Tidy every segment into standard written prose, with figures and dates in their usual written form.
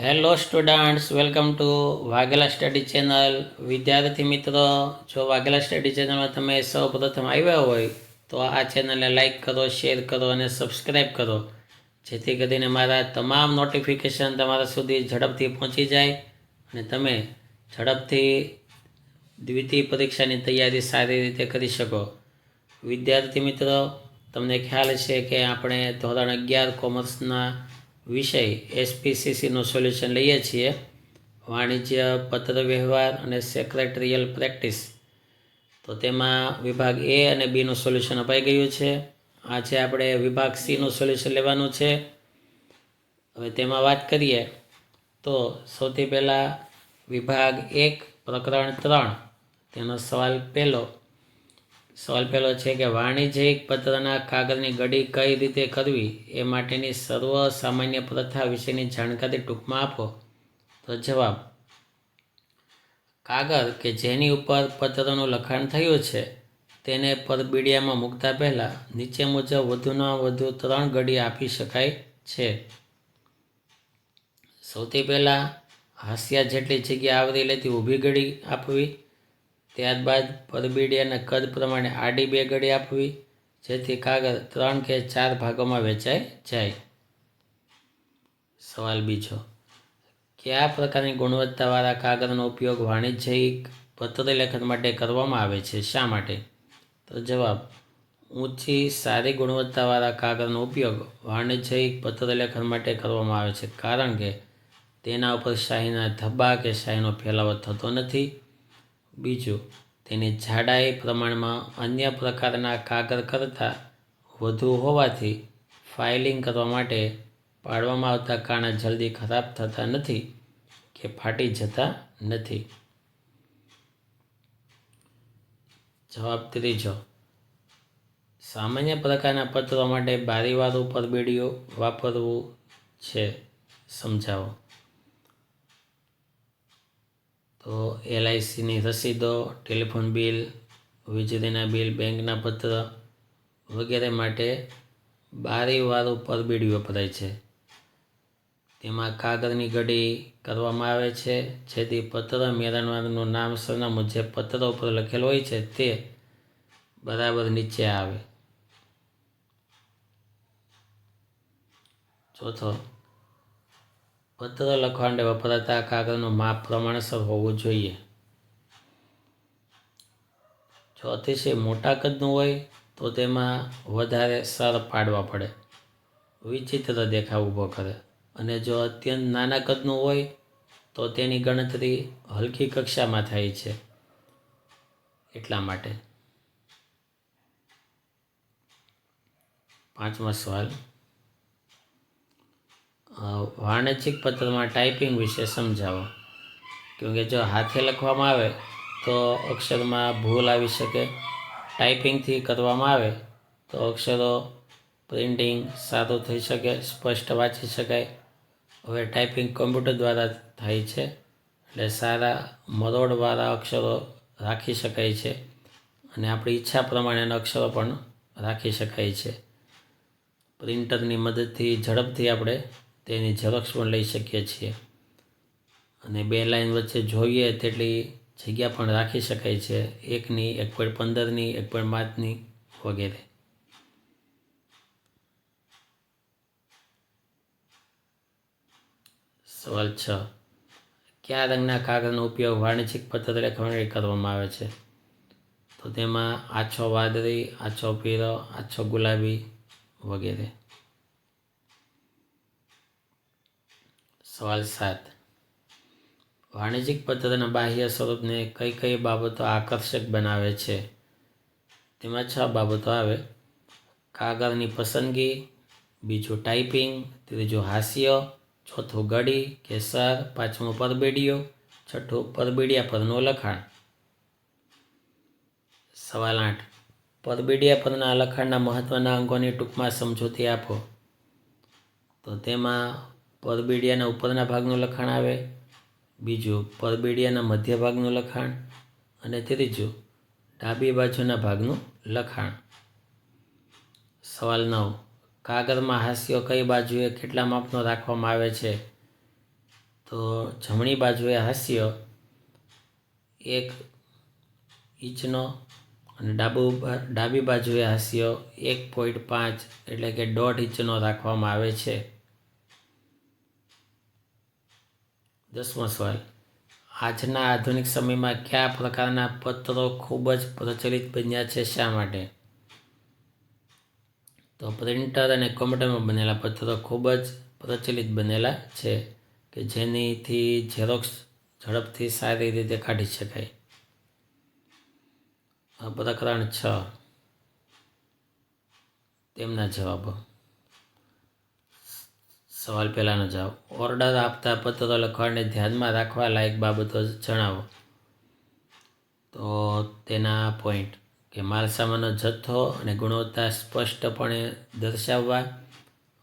Hello students, welcome to Vaghela study channel. વિદ્યાર્થી મિત્રો, જો વાઘેલા સ્ટડી ચેનલમાં તમે સૌ પ્રથમ આવ્યા હોય તો આ ચેનલને લાઈક કરો, શેર કરો અને સબસ્ક્રાઈબ કરો, જેથી કરીને મારા તમામ નોટિફિકેશન તમારા સુધી ઝડપથી પહોંચી જાય અને તમે ઝડપથી દ્વિતીય પરીક્ષાની તૈયારી સારી રીતે કરી શકો. વિદ્યાર્થી મિત્રો, તમને ખ્યાલ છે કે આપણે ધોરણ 11 કોમર્સના વિષય એસપીસીસીનું સોલ્યુશન લઈએ છીએ, વાણિજ્ય, પત્ર વ્યવહાર અને સેક્રેટરીયલ પ્રેક્ટિસ. તો તેમાં વિભાગ એ અને બીનું સોલ્યુશન અપાઈ ગયું છે. આજે આપણે વિભાગ સીનું સોલ્યુશન લેવાનું છે. હવે તેમાં વાત કરીએ તો સૌથી પહેલાં વિભાગ 1 પ્રકરણ 3 તેનો સવાલ પહેલો છે કે વાણિજ્યિક પત્રના કાગળની ગડી કઈ રીતે કરવી એ માટેની સર્વ સામાન્ય પ્રથા વિશેની જાણકારી ટૂંકમાં આપો. તો જવાબ: કાગળ કે જેની ઉપર પત્રનું લખાણ થયું છે તેને પરબીડિયામાં મૂકતા પહેલાં નીચે મુજબ વધુમાં વધુ 3 ગડી આપી શકાય છે. સૌથી પહેલાં હાંસિયા જેટલી જગ્યા આવરી લેતી ઊભી ગડી આપવી. ત્યારબાદ પરબીડિયાના કદ પ્રમાણે આડી 2 ગડી આપવી, જેથી કાગળ 3 કે 4 ભાગોમાં વહેંચાઈ જાય. સવાલ બીજો: કયા પ્રકારની ગુણવત્તાવાળા કાગળનો ઉપયોગ વાણિજ્યિક પત્રલેખન માટે કરવામાં આવે છે? શા માટે? તો જવાબ: ઊંચી સારી ગુણવત્તાવાળા કાગળનો ઉપયોગ વાણિજ્યિક પત્રલેખન માટે કરવામાં આવે છે, કારણ કે તેના ઉપર શાહીના ધબ્બા કે શાહીનો ફેલાવો થતો નથી. બીજું, તેની જાડાઈ પ્રમાણમાં અન્ય પ્રકારના કાગળ કરતાં વધુ હોવાથી ફાઇલિંગ કરવા માટે પાડવામાં આવતા કાણા જલ્દી ખરાબ થતા નથી કે ફાટી જતા નથી. જવાબ ત્રીજો: સામાન્ય પ્રકારના પત્રો માટે બારીવાળું પરબીડિયું વાપરવું છે, સમજાવો. તો LICની રસીદો, ટેલિફોન બિલ, વીજળીના બિલ, બેંકના પત્ર વગેરે માટે બારીવાળું પરબીડિયું વપરાય છે. તેમાં કાગળની ગડી કરવામાં આવે છે, જેથી પત્ર મેળવનારનું નામ, સરનામું જે પત્ર ઉપર લખેલું હોય છે તે બરાબર નીચે આવે. ચોથો, પત્ર લખવા માટે વપરાતા કાગળનું માપ પ્રમાણસર હોવું જોઈએ. જો અતિશય મોટા કદનું હોય તો તેમાં વધારે સર પાડવા પડે, વિચિત્ર દેખાવ ઊભો કરે, અને જો અત્યંત નાના કદનું હોય તો તેની ગણતરી હલકી કક્ષામાં થાય છે, એટલા માટે. 5મો સવાલ: વાણિજ્યિક પત્રમાં ટાઈપિંગ વિશે સમજાવો. કેમકે જો હાથે લખવામાં આવે તો અક્ષરમાં ભૂલ આવી શકે. ટાઈપિંગથી કરવામાં આવે તો અક્ષરો પ્રિન્ટિંગ સારું થઈ શકે, સ્પષ્ટ વાંચી શકાય. હવે ટાઈપિંગ કમ્પ્યુટર દ્વારા થાય છે, એટલે સારા મરોડવાળા અક્ષરો રાખી શકાય છે અને આપણી ઈચ્છા પ્રમાણેના અક્ષરો પણ રાખી શકાય છે. પ્રિન્ટરની મદદથી ઝડપથી આપણે તેની ઝેરોક્ષ પણ લઈ શકીએ છીએ અને 2 લાઈન વચ્ચે જોઈએ તેટલી જગ્યા પણ રાખી શકાય છે, 1ની, 1.15ની, 1.5ની વગેરે. સવાલ 6: કયા રંગના કાગળનો ઉપયોગ વાણિજ્યિક પત્રલેખન માટે કરવામાં આવે છે? તો તેમાં આછો વાદળી, આછો પીળો, આછો ગુલાબી વગેરે. સવાલ 7: વાણિજ્યિક પત્રના બાહ્ય સ્વરૂપને કઈ કઈ બાબતો આકર્ષક બનાવે છે? તેમાં 6 બાબતો આવે: કાગળની પસંદગી, બીજું ટાઈપિંગ, ત્રીજું હાસ્ય, ચોથું ગડી કે સર, 5મું પરબીડિયું, 6થું પરબીડિયા પરનું લખાણ. સવાલ 8: પરબીડિયા પરના લખાણના મહત્વના અંગોની ટૂંકમાં સમજૂતી આપો. તો તેમાં પરબીડિયાના ઉપરના ભાગનું લખાણ આવે, બીજું પરબીડિયાના મધ્ય ભાગનું લખાણ અને ત્રીજું ડાબી બાજુના ભાગનું લખાણ. સવાલ 9: કાગળમાં હાંસિયો કઈ બાજુએ કેટલા માપનો રાખવામાં આવે છે? તો જમણી બાજુએ હાસ્ય 1 ઇંચનો અને ડાબી બાજુએ હાસ્ય 1.5 એટલે કે 1.5 ઇંચનો રાખવામાં આવે છે. 10મો સવાલ, આજના આધુનિક સમયમાં કયા પ્રકારના પત્રો ખૂબ જ પ્રચલિત બન્યા છે, શા માટે? તો પ્રિન્ટર અને કોમ્પ્યુટરમાં બનેલા પત્રો ખૂબ જ પ્રચલિત બનેલા છે કે જેનીથી ઝેરોક્સ ઝડપથી સારી રીતે કાઢી શકાય. પ્રકરણ 6 તેમના જવાબો. સવાલ પહેલાનો જવાબ, ઓર્ડર આપતા પત્રો લખવાને ધ્યાનમાં રાખવા લાયક બાબતો જણાવો. તો તેના પોઈન્ટ કે માલસામાનનો જથ્થો અને ગુણવત્તા સ્પષ્ટપણે દર્શાવવા,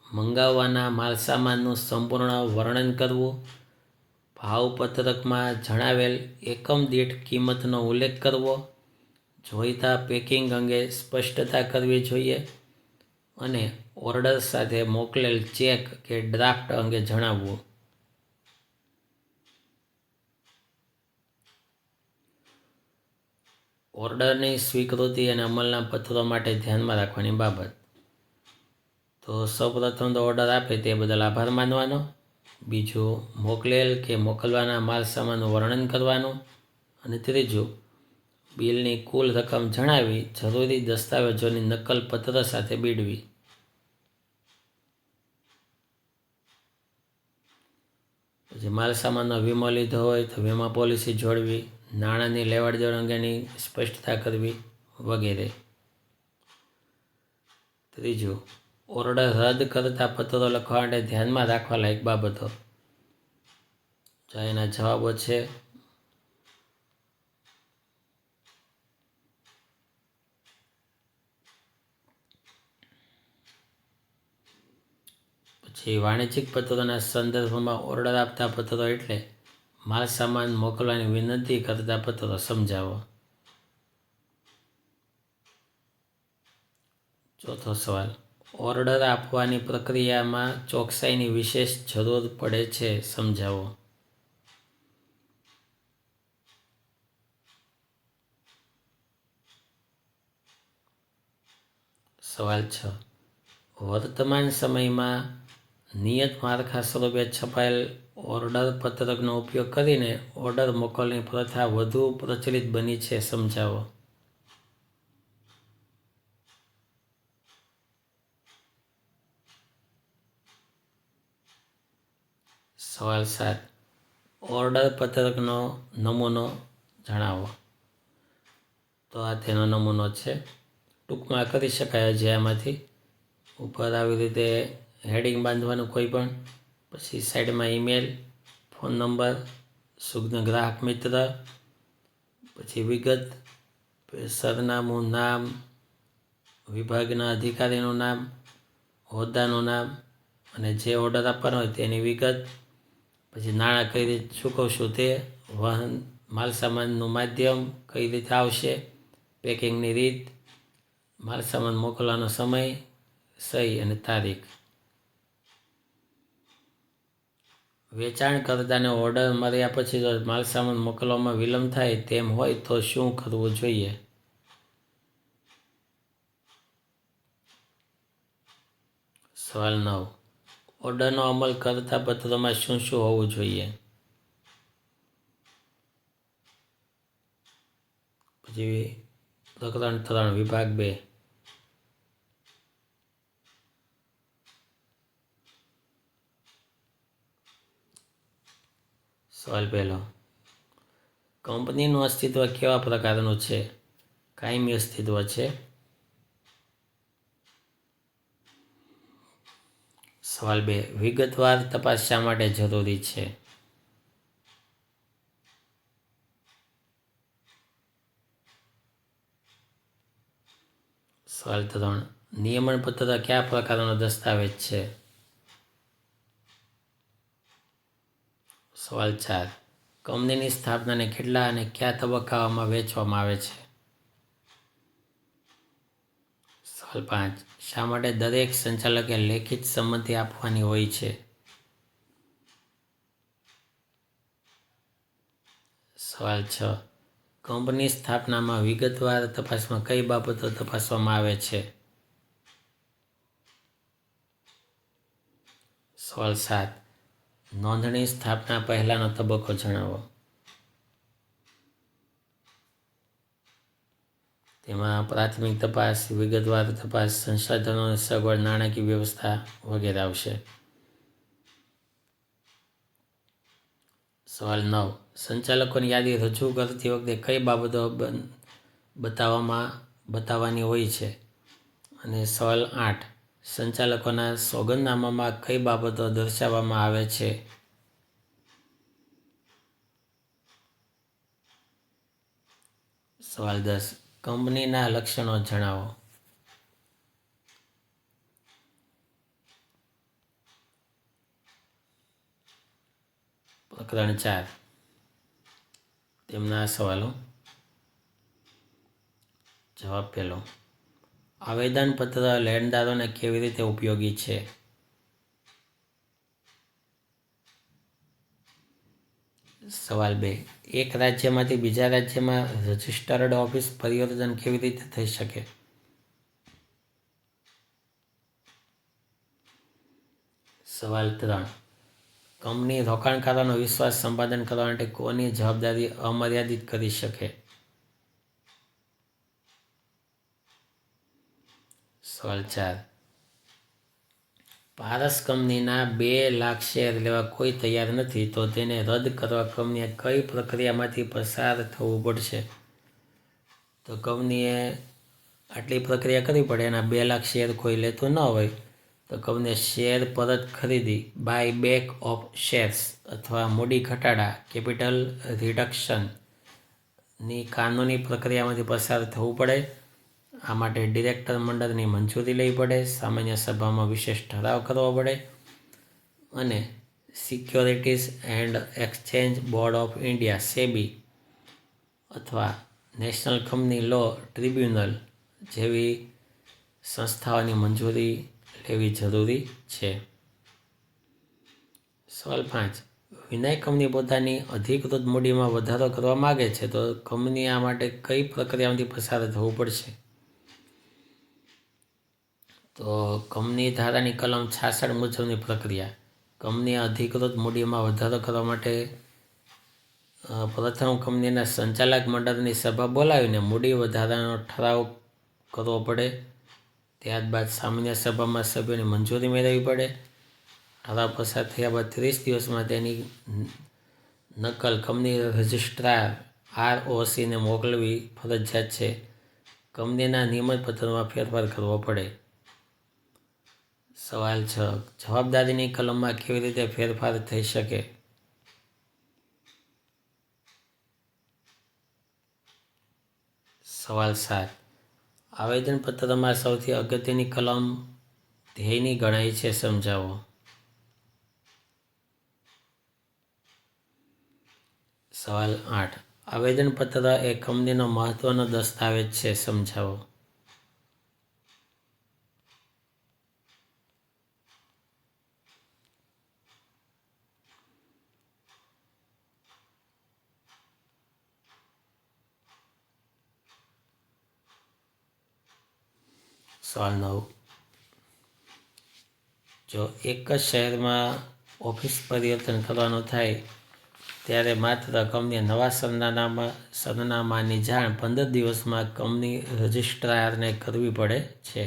મંગાવવાના માલસામાનનું સંપૂર્ણ વર્ણન કરવું, ભાવપત્રકમાં જણાવેલ એકમ દીઠ કિંમતનો ઉલ્લેખ કરવો, જોઈતા પેકિંગ અંગે સ્પષ્ટતા કરવી જોઈએ અને ઓર્ડર સાથે મોકલેલ ચેક કે ડ્રાફ્ટ અંગે જણાવવું. ઓર્ડરની સ્વીકૃતિ અને અમલના પત્રો માટે ધ્યાનમાં રાખવાની બાબત. તો સૌપ્રથમ તો ઓર્ડર આપે તે બદલ આભાર માનવાનો. બીજું, મોકલેલ કે મોકલવાના માલ સામાનનું વર્ણન કરવાનું. અને ત્રીજું, બિલની કુલ રકમ જણાવી જરૂરી દસ્તાવેજોની નકલ પત્ર સાથે બીડવી. પછી માલ સામાનનો વીમો લીધો હોય તો વીમા પોલિસી જોડવી, નાણાંની લેવડ દેવડ અંગેની સ્પષ્ટતા કરવી વગેરે. ત્રીજું, ઓર્ડર રદ કરતા પત્રો લખવા માટે ધ્યાનમાં રાખવા લાયક બાબતો. તો એના જવાબો છે. પછી વાણિજ્યિક પત્રોના સંદર્ભમાં ઓર્ડર આપતા પત્રો એટલે માલ સામાન મોકલવાની વિનંતી કરતા પત્રો. સમજાવો. ચોથો સવાલ, ઓર્ડર આપવાની પ્રક્રિયામાં ચોકસાઈની વિશેષ જરૂર પડે છે, સમજાવો. સવાલ 6, વર્તમાન સમયમાં નિયત માળખા સ્વરૂપે છપાયેલ ઓર્ડર પત્રકનો ઉપયોગ કરીને ઓર્ડર મોકલવાની પ્રથા વધુ પ્રચલિત બની છે, સમજાવો. સવાલ 7, ઓર્ડર પત્રકનો નમૂનો જણાવો. તો આ તેનો નમૂનો છે. ટૂંકમાં કરી શકાય છે આમાંથી. ઉપર આવી રીતે હેડિંગ બાંધવાનું કોઈ પણ, પછી સાઈડમાં ઈમેલ, ફોન નંબર, સુગ્ન ગ્રાહક મિત્ર, પછી વિગત, સરનામું, નામ, વિભાગના અધિકારીનું નામ, હોદ્દાનું નામ અને જે ઓર્ડર આપવાનો હોય તેની વિગત, પછી નાણાં કઈ રીતે ચૂકવશું તે, વાહન માલસામાનનું માધ્યમ કઈ રીતે આવશે, પેકિંગની રીત, માલસામાન મોકલવાનો સમય, સહી અને તારીખ. વેચાણકર્તાને ઓર્ડર મળ્યા પછી જો માલસામાન મોકલવામાં વિલંબ થાય તેમ હોય તો શું કરવું જોઈએ? સવાલ 9, ઓર્ડરનો અમલ કરતા પત્રોમાં શું શું હોવું જોઈએ? પછી પ્રકરણ 3 વિભાગ 2. સવાલ પહેલો, કંપનીનું અસ્તિત્વ કેવા પ્રકારનું છે? કાયમી અસ્તિત્વ છે. સવાલ 2, વિગતવાર તપાસ શા માટે જરૂરી છે? સવાલ 3, નિયમન પત્ર કયા પ્રકારનો દસ્તાવેજ છે? સવાલ 4, કંપનીની સ્થાપનાને કેટલા અને કયા તબક્કાઓમાં વહેંચવામાં આવે છે? સવાલ 5, શા માટે દરેક સંચાલકે લેખિત સંમતિ આપવાની હોય છે? સવાલ 6. કંપની સ્થાપનામાં વિગતવાર તપાસમાં કઈ બાબતો તપાસવામાં આવે છે? સવાલ 7. નોંધણી સ્થાપના પહેલાનો તબક્કો જણાવો. તેમાં પ્રાથમિક તપાસ, વિગતવાર તપાસ, સંસાધનોની સગવડ, નાણાકીય વ્યવસ્થા વગેરે આવશે. સવાલ 9. સંચાલકોની યાદી રજૂ કરતી વખતે કઈ બાબતો બતાવવાની હોય છે? અને સવાલ 8. સંચાલકોના સોગંદનામામાં કઈ બાબતો દર્શાવવામાં આવે છે? સવાલ 10. કંપનીના લક્ષણો જણાવો. પ્રકરણ 4. તેમના સવાલો. જવાબ પહેલો. આવેદનપત્ર લેણદારોને કેવી રીતે ઉપયોગી છે? સવાલ 2. એક રાજ્યમાંથી બીજા રાજ્યમાં રજિસ્ટર્ડ ઓફિસ પરિવર્તન કેવી રીતે થઈ શકે? સવાલ 3. કંપની રોકાણકારોનો વિશ્વાસ સંપાદન કરવા માટે કોની જવાબદારી અમર્યાદિત કરી શકે? સવાલ 4. પારસ કંપનીના 2 લાખ શેર લેવા કોઈ તૈયાર નથી તો તેને રદ કરવા કંપનીએ કઈ પ્રક્રિયામાંથી પસાર થવું પડશે? તો કંપનીએ આટલી પ્રક્રિયા કરવી પડે. એના 2 લાખ શેર કોઈ લેતું ન હોય તો કંપનીએ શેર પરત ખરીદી, બાય બેક ઓફ શેર્સ અથવા મૂડી ઘટાડા, કેપિટલ રિડક્શનની કાનૂની પ્રક્રિયામાંથી પસાર થવું પડે. આ માટે ડિરેક્ટર મંડળની મંજૂરી લેવી પડે, સામાન્ય સભામાં વિશેષ ઠરાવ કરવો પડે અને securities and exchange board of India SEBI અથવા નેશનલ કંપની લો ટ્રિબ્યુનલ જેવી સંસ્થાઓની મંજૂરી લેવી જરૂરી છે. સવાલ 5. વિનય કંપની પોતાની અધિકૃત મૂડીમાં વધારો કરવા માગે છે તો કંપની આ માટે કઈ પ્રક્રિયામાંથી પસાર થવું પડશે? તો કંપની ધારાની કલમ 66 મુજબની પ્રક્રિયા. કંપનીએ અધિકૃત મૂડીમાં વધારો કરવા માટે પ્રથમ કંપનીના સંચાલક મંડળની સભા બોલાવીને મૂડી વધારાનો ઠરાવ કરવો પડે. ત્યારબાદ સામાન્ય સભામાં સભ્યોની મંજૂરી મેળવવી પડે. ઠરાવ પસાર થયા બાદ 30 દિવસમાં તેની નકલ કંપની રજિસ્ટ્રાર ROCને મોકલવી ફરજિયાત છે. કંપનીના નિયમનપત્રમાં ફેરફાર કરવો પડે. સવાલ 6. જવાબદારીની કલમમાં કેવી રીતે ફેરફાર થઈ શકે? સવાલ 7. આવેદનપત્રમાં સૌથી અગત્યની કલમ ધ્યેયની ગણાય છે, સમજાવો. સવાલ 8. આવેદનપત્ર એ કંપનીનો મહત્વનો દસ્તાવેજ છે, સમજાવો. સવાલ 9. જો એક જ શહેરમાં ઓફિસ પરિવર્તન કરવાનું થાય ત્યારે માત્ર કંપનીએ નવા સરનામાની જાણ 15 દિવસમાં કંપની રજિસ્ટ્રારને કરવી પડે છે.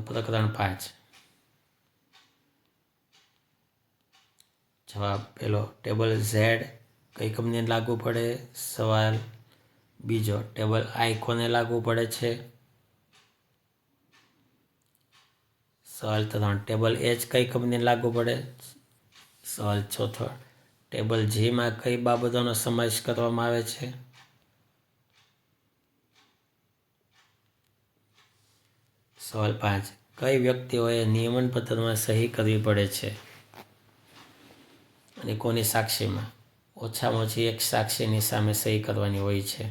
પ્રકરણ 5. જવાબ પહેલો. ટેબલ ઝેડ કઈ કંપનીને લાગુ પડે? સવાલ બીજો. ટેબલ આઈ કોને લાગુ પડે છે? સવાલ 3. ટેબલ એચ કઈ કંપનીને લાગુ પડે? સવાલ 4. ટેબલ જીમાં કઈ બાબતોનો સમાવેશ કરવામાં આવે છે? સવાલ 5. કઈ વ્યક્તિઓએ નિયમનપત્રમાં સહી કરવી પડે છે અને કોની સાક્ષીમાં? ઓછામાં ઓછી એક સાક્ષીની સામે સહી કરવાની હોય છે.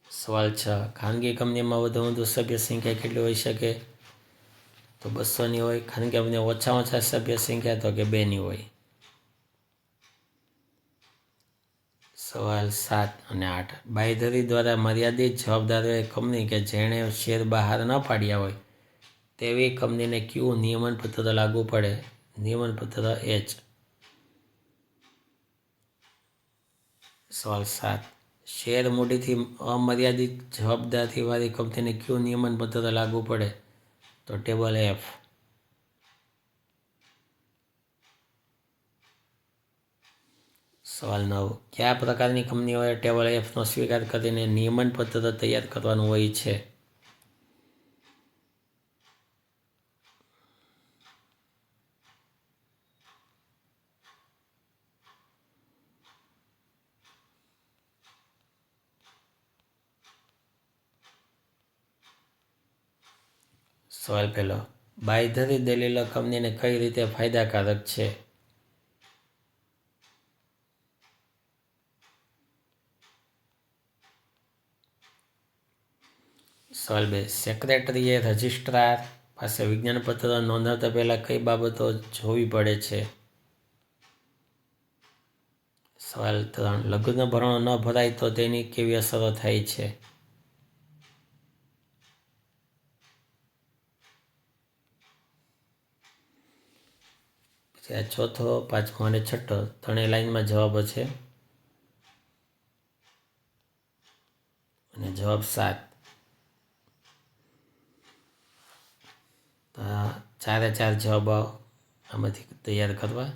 સવાલ 6. ખાનગી કંપનીમાં વધુ સભ્ય સંખ્યા કેટલી હોઈ શકે? તો 200ની હોય, કારણ કે અમને ઓછામાં ઓછા સભ્ય સંખ્યા તો કે 2ની હોય. સવાલ 7 અને 8. બાંયધરી દ્વારા મર્યાદિત જવાબદારીઓની કંપની કે જેણે શેર બહાર ન પાડ્યા હોય તેવી કંપનીને કયું નિયમનપત્ર લાગુ પડે? નિયમનપત્ર H. સવાલ 7. શેર મૂડીથી અમર્યાદિત જવાબદારીવાળી કંપનીને કયું નિયમનપત્ર લાગુ પડે? તો ટેબલ F. સવાલ 9. કયા પ્રકારની કંપનીઓએ ટેબલ Fનો સ્વીકાર કરીને નિયમનપત્ર તૈયાર કરવાનું હોય છે? સવાલ 1. બાંયધરી દલીલો કંપનીને કઈ રીતે ફાયદાકારક છે? સવાલ 2. સેક્રેટરીએ રજિસ્ટ્રાર પાસે વિજ્ઞાપનપત્ર નોંધાવતા પહેલાં કઈ બાબતો જોવી પડે છે? સવાલ 3. લઘુત્તમ ભરણો ન ભરાય તો તેની કેવી અસરો થાય છે? પછી આ ચોથો, પાંચમો અને છઠ્ઠો ત્રણેય લાઈનમાં જવાબો છે. અને જવાબ 7. તો આ 4 જવાબો આમાંથી તૈયાર કરવા.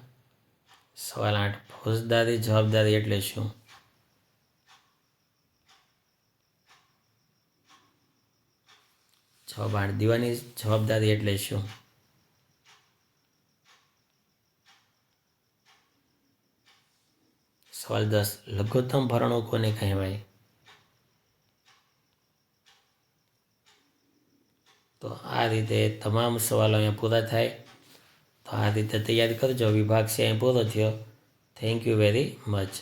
સવાલ 8. ફોજદારી જવાબદારી એટલે શું? જવાબ 8. દીવાની જવાબદારી એટલે શું? સવાલ 10. લઘુત્તમ ભરણો કોને કહેવાય? તો આ રીતે તમામ સવાલો અહીંયા પૂરા થાય. તો આ રીતે તૈયારી કરજો. વિભાગ છે અહીં પૂરો થયો. Thank you very much.